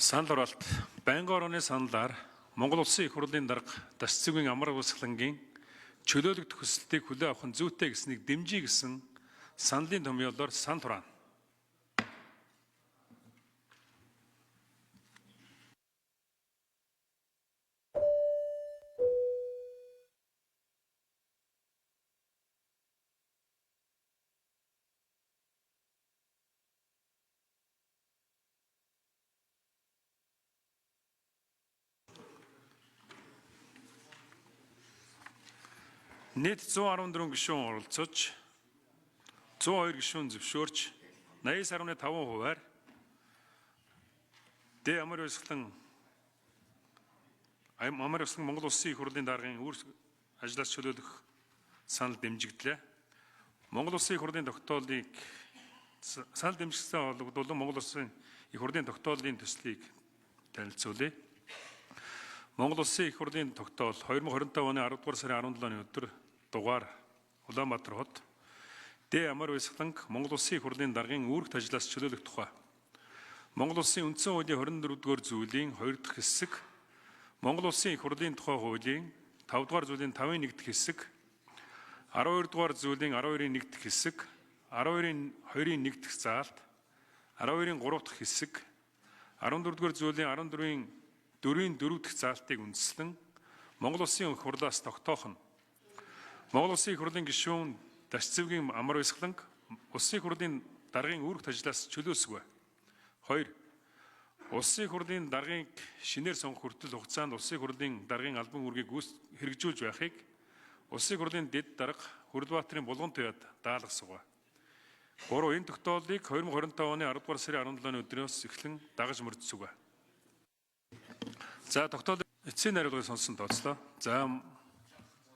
Санал хураалт байнгын орооны саналаар Монгол Улсын их хурлын дарга Дашцэгийн амар уусгалангийн чөлөөлөгдөх хүсэлтийг хүлээн авах нь зүйтэй гэснийг дэмжиж гэсэн саналын томьёолоор санал хураана. Нийт 114 гишүүн оролцож 102 гишүүн зөвшөөрч 80.5%-аар амар уусгалан Монгол Улсын их хурлын даргын үр ажлаас чөлөөлөх санал дэмжигдлээ. Монгол Улсын их хурлын тогтоолыг санал дэмжигдсэн холбогдуулан Монгол Улсын их хурлын тогтоолын төслийг танилцуулъя. Монгол Улсын их хурлын тогтоол 2025 оны 10 дугаар сарын 17-ны өдөр дугаар Улаанбаатар хот амар уусгаланг Монгол Улсын их хурлын даргын үүрэгт ажлаас чөлөөлөх тухай Монгол Улсын үндсэн хуулийн 24-р зүйлийн 2 дахь хэсэг, Монгол Улсын их хурлын тухай хуулийн 5-р зүйлийн 5-ын 1 дахь хэсэг, 12-р зүйлийн 12-ын 1 дахь хэсэг, 12-ын 2-ын 1 дахь заалт, 12-ын 3 дахь хэсэг, 14-р зүйлийн 14-ийн 4-ийн 4 дахь заалтыг үндэслэн Монгол Улсын их хурлаас тогтоох нь Монгол Улсын их хурлын гишүүн Дашцэгийн амар уусгаланг Улсын их хурлын даргын үүрэгт ажлаас чөлөөсгөө. 2. Улсын их хурлын даргыг шинээр сонгох хүртэл хугацаанд Улсын их хурлын даргын албан үүргийг хэрэгжүүлж байхыг Улсын их хурлын дэд дарга Хүрлбаатарын булган туяад даалгасгав. 3. Энэ тогтоолыг 2025 оны 10 дугаар сарын 17-ны өдрөөс эхлэн дагаж мөрдөсгөө. За тогтоол эцсийн хариулгыг сонсон тооцлоо. За